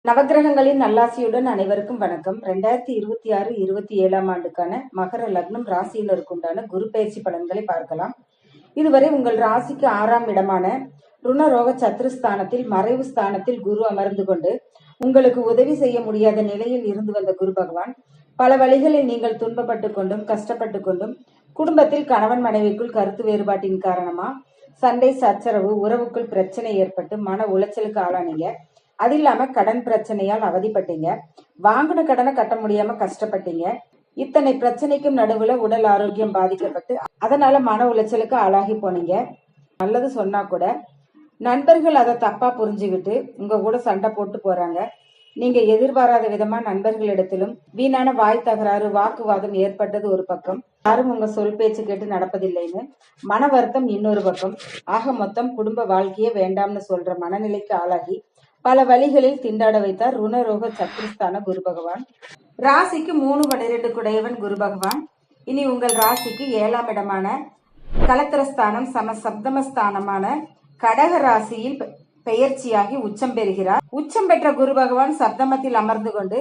நவகிரகங்களின் நல்லாசியுடன் அனைவருக்கும் வணக்கம். 2026-27 ஆண்டுக்கான மகர லக்னம் ராசியினருக்கு உண்டான குரு பயிற்சி பலன்களை பார்க்கலாம். இதுவரை உங்கள் ராசிக்கு 6ஆம் இடமான ருணரோக சத்ருஸ்தானத்தில் மறைவு ஸ்தானத்தில் குரு அமர்ந்து கொண்டு உங்களுக்கு உதவி செய்ய முடியாத நிலையில் இருந்து வந்த குரு பகவான் பல வழிகளில் நீங்கள் துன்பப்பட்டு கொண்டும் கஷ்டப்பட்டு கொண்டும் குடும்பத்தில் கணவன் மனைவிக்குள் கருத்து வேறுபாட்டின் காரணமா சண்டை சச்சரவு உறவுக்குள் பிரச்சனை ஏற்பட்டு மன உளைச்சலுக்கு ஆளானீங்க. அது இல்லாம கடன் பிரச்சனையால் அவதிப்பட்டீங்க. வாங்கின கடனை கட்ட முடியாம கஷ்டப்பட்டீங்க. இத்தனை பிரச்சனைக்கும் நடுவுல உடல் ஆரோக்கியம் பாதிக்கப்பட்டு அதனால மன உளைச்சலுக்கு ஆளாகி போனீங்க. நல்லது சொன்னா கூட நண்பர்கள் அதை தப்பா புரிஞ்சுக்கிட்டு உங்க கூட சண்டை போட்டு போறாங்க. நீங்க எதிர்பாராத விதமா நண்பர்களிடத்திலும் வீணான வாய் தகராறு வாக்குவாதம் ஏற்பட்டது ஒரு பக்கம், யாரும் உங்க சொல் பேச்சு கேட்டு நடப்பதில்லைன்னு மன வருத்தம் இன்னொரு பக்கம். ஆக மொத்தம் குடும்ப வாழ்க்கையே வேண்டாம்னு சொல்ற மனநிலைக்கு ஆளாகி பல வழிகளில் திண்டாட வைத்தார் ருணரோக சத்ருஸ்தான குரு பகவான். ராசிக்கு 3-12 குடையவன் குரு பகவான் இனி உங்கள் ராசிக்கு 7ஆம் இடமான கலத்திரஸ்தானம் சப்தமஸ்தானமான கடக ராசியில் பெயர்ச்சியாகி உச்சம் பெறுகிறார். உச்சம் பெற்ற குரு பகவான் சப்தமத்தில் அமர்ந்து கொண்டு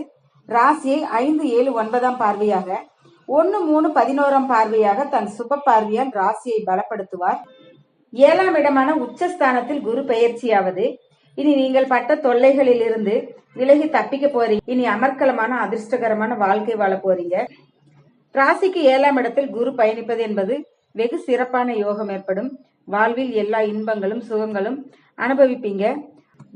ராசியை 5, 7, 9ஆம் பார்வையாக 1, 3, 11ஆம் பார்வையாக தன் சுப பார்வையால் ராசியை பலப்படுத்துவார். 7ஆம் இடமான உச்சஸ்தானத்தில் குரு பெயர்ச்சியாவது இனி நீங்கள் பட்ட தொல்லைகளில் இருந்து விலகி தப்பிக்க போறீங்க. இனி அமர்க்கலமான அதிர்ஷ்டகரமான வாழ்க்கை வாழ போறீங்க. ராசிக்கு 7ஆம் இடத்தில் குரு பயணிப்பது என்பது வெகு சிறப்பான யோகம் ஏற்படும். வாழ்வில் எல்லா இன்பங்களும் சுகங்களும் அனுபவிப்பீங்க.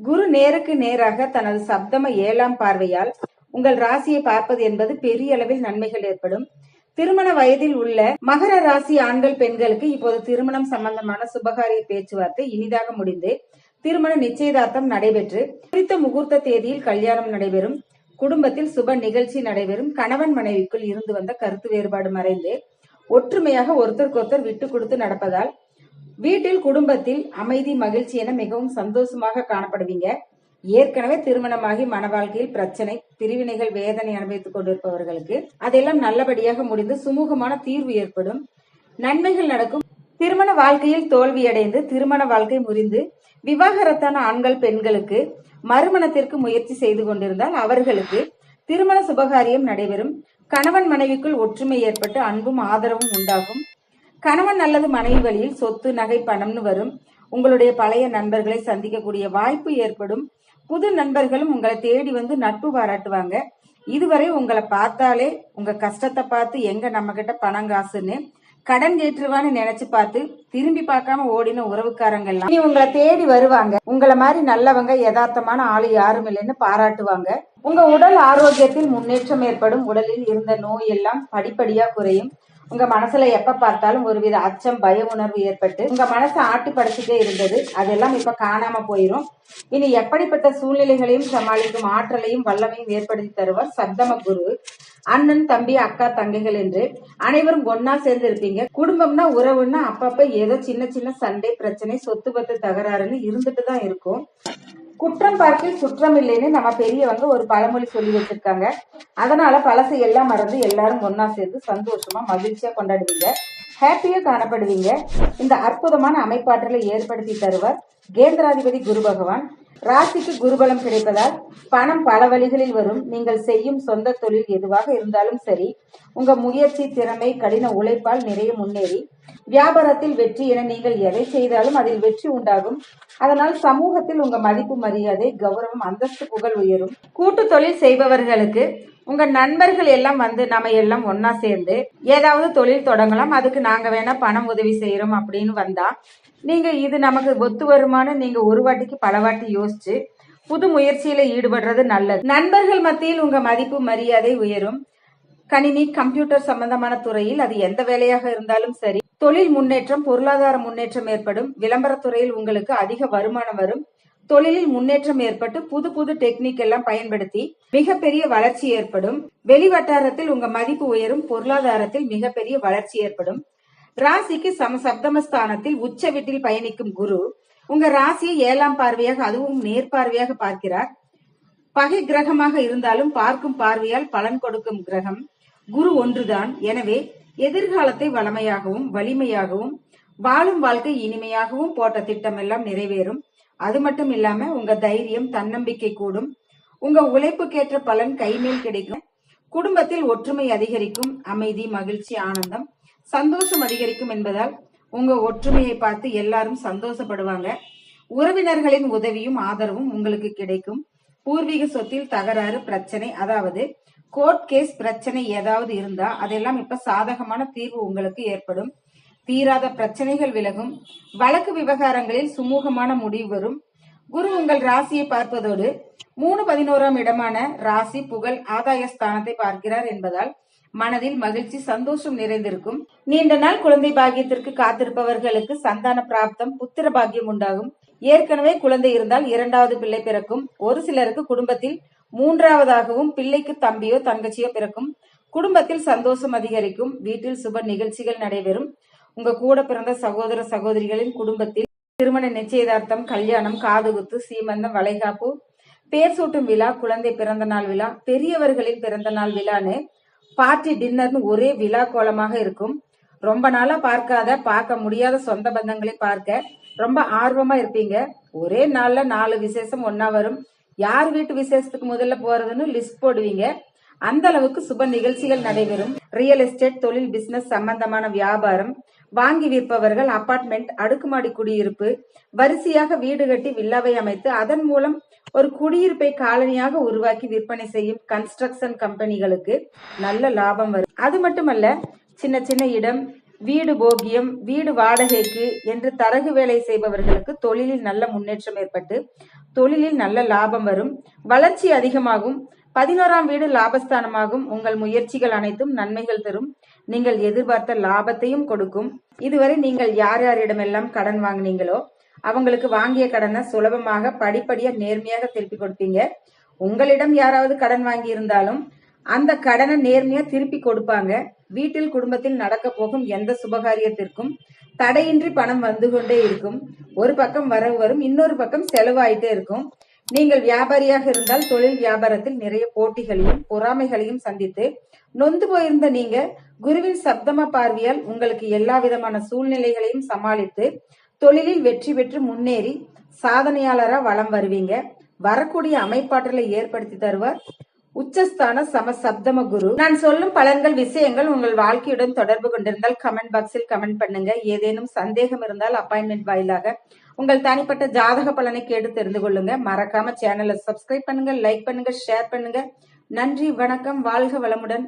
குரு நேருக்கு நேராக தனது சப்தம 7ஆம் பார்வையால் உங்கள் ராசியை பார்ப்பது என்பது பெரிய அளவில் நன்மைகள் ஏற்படும். திருமண வயதில் உள்ள மகர ராசி ஆண்கள் பெண்களுக்கு இப்போது திருமணம் சம்பந்தமான சுபகாரிய பேச்சுவார்த்தை இனிதாக முடிந்து திருமண நிச்சயதார்த்தம் நடைபெற்று குறித்த முகூர்த்த தேதியில் கல்யாணம் நடைபெறும். குடும்பத்தில் சுப நிகழ்ச்சி நடைபெறும். கணவன் மனைவிக்குள் இருந்து வந்த கருத்து வேறுபாடு மறைந்து ஒற்றுமையாக ஒருத்தருக்கொருத்தர் விட்டு கொடுத்து நடப்பதால் வீட்டில் குடும்பத்தில் அமைதி மகிழ்ச்சி என மிகவும் சந்தோஷமாக காணப்படுவீங்க. ஏற்கனவே திருமணமாகி மன வாழ்க்கையில் பிரச்சனை பிரிவினைகள் வேதனை அனுபவித்துக் கொண்டிருப்பவர்களுக்கு அதெல்லாம் நல்லபடியாக முடிந்து சுமூகமான தீர்வு ஏற்படும். நன்மைகள் நடக்கும். திருமண வாழ்க்கையில் தோல்வியடைந்து திருமண வாழ்க்கை முறிந்து விவாகரத்தான ஆண்கள் பெண்களுக்கு மறுமணத்திற்கு முயற்சி செய்து கொண்டிருந்தால் அவர்களுக்கு திருமண சுபகாரியம் நடைபெறும். கணவன் மனைவிக்குள் ஒற்றுமை ஏற்பட்டு அன்பும் ஆதரவும் உண்டாகும். கணவன் அல்லது மனைவி வழியில் சொத்து நகை பணம்னு வரும். உங்களுடைய பழைய நண்பர்களை சந்திக்கக்கூடிய வாய்ப்பு ஏற்படும். புது நண்பர்களும் உங்களை தேடி வந்து நட்பு பாராட்டுவாங்க. இதுவரை உங்களை பார்த்தாலே உங்க கஷ்டத்தை பார்த்து எங்க நம்ம கிட்ட பணம் காசுன்னு கடன் கேட்டுருவான்னு நினைச்சு பார்த்து திரும்பி பார்க்காம ஓடின உறவுக்காரங்கள்லாம் இனி உங்களை தேடி வருவாங்க. உங்களை மாதிரி நல்லவங்க யதார்த்தமான ஆளு யாரும் இல்லைன்னு பாராட்டுவாங்க. உங்க உடல் ஆரோக்கியத்தில் முன்னேற்றம் ஏற்படும். உடலில் இருந்த நோய் எல்லாம் படிப்படியா குறையும். உங்க மனசுல எப்ப பார்த்தாலும் ஒருவித அச்சம் பய உணர்வு ஏற்பட்டு உங்க மனசை ஆட்டி படைச்சுட்டே இருந்தது அதெல்லாம் இப்ப காணாம போயிரும். இனி எப்படிப்பட்ட சூழ்நிலைகளையும் சமாளிக்கும் ஆற்றலையும் வல்லமையும் ஏற்படுத்தி தருவார் சப்தம குரு. அண்ணன் தம்பி அக்கா தங்கைகள் என்று அனைவரும் ஒன்னா சேர்ந்து இருப்பீங்க. குடும்பம்னா உறவுன்னா அப்பப்ப ஏதோ சின்ன சின்ன சண்டை பிரச்சனை சொத்து பத்து தகராறுன்னு இருந்துட்டு தான் இருக்கும். குற்றம் பார்க்கில் குற்றம் இல்லைன்னு நம்ம பெரியவங்க ஒரு பழமொழி சொல்லி வச்சிருக்காங்க. அதனால பழசை எல்லாம் மறந்து எல்லாரும் ஒன்னா சேர்ந்து சந்தோஷமா மகிழ்ச்சியா கொண்டாடுவீங்க. ஹாப்பியா காணப்படுவீங்க. இந்த அற்புதமான அமைப்பாற்றலை ஏற்படுத்தி தருவார் கேந்திராதிபதி குரு பகவான். ராசிக்கு குருபலம் கிடைப்பதால் பணம் பல வழிகளில் வரும். நீங்கள் செய்யும் சொந்த தொழில் எதுவாக இருந்தாலும் சரி உங்க முயற்சி திறமை கடின உழைப்பால் நிறைய முன்னேறி வியாபாரத்தில் வெற்றி என நீங்கள் எதை செய்தாலும் அதில் வெற்றி உண்டாகும். அதனால் சமூகத்தில் உங்க மதிப்பு மரியாதை கௌரவம் அந்தஸ்து புகழ் உயரும். கூட்டு தொழில் செய்பவர்களுக்கு உங்க நண்பர்கள் எல்லாம் வந்து நம்ம எல்லாம் ஒன்னா சேர்ந்து ஏதாவது தொழில் தொடங்கலாம், அதுக்கு நாங்க வேணா பணம் உதவி செய்யறோம் அப்படின்னு வந்தா நீங்க இது நமக்கு ஒத்து வருமானு நீங்க ஒரு வாட்டிக்கு பல வாட்டி யோசிச்சு புது முயற்சியில ஈடுபடுறது நல்லது. நண்பர்கள் மத்தியில் உங்க மதிப்பு மரியாதை உயரும். கணினி கம்ப்யூட்டர் சம்பந்தமான துறையில் அது எந்த வேலையாக இருந்தாலும் சரி தொழில் முன்னேற்றம் பொருளாதார முன்னேற்றம் ஏற்படும். விளம்பரத்துறையில் உங்களுக்கு அதிக வருமானம் வரும். தொழிலில் முன்னேற்றம் ஏற்பட்டு புது புது டெக்னிக் எல்லாம் பயன்படுத்தி மிகப்பெரிய வளர்ச்சி ஏற்படும். வெளி வட்டாரத்தில் உங்க மதிப்பு உயரும். பொருளாதாரத்தில் மிகப்பெரிய வளர்ச்சி ஏற்படும். ராசிக்கு சப்தமஸ்தானத்தில் உச்ச வீட்டில் பயணிக்கும் குரு உங்க ராசியை 7ஆம் பார்வையாக அதுவும் நேர்பார்வையாக பார்க்கிறார். பகை கிரகமாக இருந்தாலும் பார்க்கும் பார்வையால் பலன் கொடுக்கும் கிரகம் குரு ஒன்றுதான். எனவே எதிர்காலத்தை வளமையாகவும் வலிமையாகவும் வாழும் வாழ்க்கை இனிமையாகவும் போட்ட திட்டம் எல்லாம் நிறைவேறும். அது மட்டும் இல்லாம உங்க தைரியம் தன்னம்பிக்கை கூடும். உங்க உழைப்புக்கேற்ற பலன் கைமேல் கிடைக்கும். குடும்பத்தில் ஒற்றுமை அதிகரிக்கும். அமைதி, மகிழ்ச்சி, ஆனந்தம், சந்தோஷம் அதிகரிக்கும் என்பதால் உங்க ஒற்றுமையை பார்த்து எல்லாரும் சந்தோஷப்படுவாங்க. உறவினர்களின் உதவியும் ஆதரவும் உங்களுக்கு கிடைக்கும். பூர்வீக சொத்தில் தகராறு, பிரச்சனை, அதாவது கோர்ட் கேஸ் பிரச்சனை ஏதாவது இருந்தா அதெல்லாம் இப்ப சாதகமான தீர்வு உங்களுக்கு ஏற்படும். தீராத பிரச்சனைகள் விலகும். வழக்கு விவகாரங்களில் சுமூகமான முடிவு வரும். குரு உங்கள் ராசியை பார்ப்பதோடு 3-11 இடமான ராசி, புகழ், ஆதாய ஸ்தானத்தை பார்க்கிறார் என்பதால் மனதில் மகிழ்ச்சி, சந்தோஷம் நிறைந்திருக்கும். நீண்ட நாள் குழந்தை பாக்கியத்திற்கு காத்திருப்பவர்களுக்கு சந்தான பிராப்தம், புத்திர பாக்கியம் உண்டாகும். ஏற்கனவே குழந்தை இருந்தால் 2வது பிள்ளை பிறக்கும். ஒரு சிலருக்கு குடும்பத்தில் 3வதாகவும் பிள்ளைக்கு தம்பியோ தங்கச்சியோ பிறக்கும். குடும்பத்தில் சந்தோஷம் அதிகரிக்கும். வீட்டில் சுப நிகழ்ச்சிகள் நடைபெறும். உங்க கூட பிறந்த சகோதர சகோதரிகளின் குடும்பத்தில் திருமண நிச்சயதார்த்தம், கல்யாணம், காதுகுத்து, சீமந்தம், வளைகாப்பு, பேர் சூட்டும் விழா, குழந்தை பிறந்த நாள் விழா, பெரியவர்களின் பிறந்த நாள் விழான்னு பார்ட்டி, டின்னர்னு ஒரே விழா கோலமாக இருக்கும். ரொம்ப நாளா பார்க்க முடியாத சொந்த பந்தங்களை பார்க்க ரொம்ப ஆர்வமா இருப்பீங்க. ஒரே நாள்ல 4 விசேஷம் ஒன்னா வரும். யார் வீட்டு விசேஷத்துக்கு முதல்ல போறதுன்னு லிஸ்ட் போடுவீங்க. அந்த அளவுக்கு சுப நிகழ்ச்சிகள் நடைபெறும். ரியல் எஸ்டேட், தொழில், பிசினஸ் சம்பந்தமான வியாபாரம், வாங்கி விற்பவர்கள், அபார்ட்மெண்ட், அடுக்குமாடி குடியிருப்பு, வரிசையாக வீடு கட்டி வில்லாவை அமைத்து அதன் மூலம் ஒரு குடியிருப்பை காலனியாக உருவாக்கி விற்பனை செய்யும் கன்ஸ்ட்ரக்ஷன் கம்பெனிகளுக்கு நல்ல லாபம் வரும். அது மட்டுமல்ல, சின்ன சின்ன இடம், வீடு போகியம், வீடு வாடகைக்கு என்று தரகு வேலை செய்பவர்களுக்கு தொழிலில் நல்ல முன்னேற்றம் ஏற்பட்டு தொழிலில் நல்ல லாபம் வரும். வளர்ச்சி அதிகமாகும். 11ஆம் வீடு லாபஸ்தானமாகும். உங்கள் முயற்சிகள் அனைத்தும் நன்மைகள் தரும். நீங்கள் எதிர்பார்த்த லாபத்தையும் கொடுக்கும். இதுவரை நீங்கள் யார் யாரிடமெல்லாம் கடன் வாங்கினீங்களோ அவங்களுக்கு வாங்கிய கடனை சுலபமாக படிப்படியா நேர்மையாக திருப்பி கொடுப்பீங்க. உங்களிடம் யாராவது கடன் வாங்கி இருந்தாலும் அந்த கடனை நேர்மையா திருப்பி கொடுப்பாங்க. வீட்டில் குடும்பத்தில் நடக்க போகும் எந்த சுபகாரியத்திற்கும் தடையின்றி பணம் வந்து கொண்டே இருக்கும். ஒரு பக்கம் வரவு வரும், இன்னொரு பக்கம் செலவாயிட்டே இருக்கும். நீங்கள் வியாபாரியாக இருந்தால் தொழில் வியாபாரத்தில் நிறைய போட்டிகளையும் பொறாமைகளையும் சந்தித்து நொந்து போயிருந்த நீங்க குருவின் சப்தம பார்வையால் உங்களுக்கு எல்லா விதமான சூழ்நிலைகளையும் சமாளித்து தொழிலில் வெற்றி பெற்று முன்னேறி சாதனையாளரா வலம் வருவீங்க. வரக்கூடிய அமைப்பாற்றலை ஏற்படுத்தி தருவார் உச்சஸ்தான சப்தம குரு. நான் சொல்லும் பலன்கள், விஷயங்கள் உங்கள் வாழ்க்கையுடன் தொடர்பு கொண்டிருந்தால் கமெண்ட் பாக்ஸில் கமெண்ட் பண்ணுங்க. ஏதேனும் சந்தேகம் இருந்தால் அப்பாயின்மெண்ட் வாயிலாக உங்கள் தனிப்பட்ட ஜாதக பலனை கேட்டு தெரிந்து கொள்ளுங்க. மறக்காம சேனலை சப்ஸ்கிரைப் பண்ணுங்க, லைக் பண்ணுங்க, ஷேர் பண்ணுங்க. நன்றி, வணக்கம், வாழ்க வளமுடன்.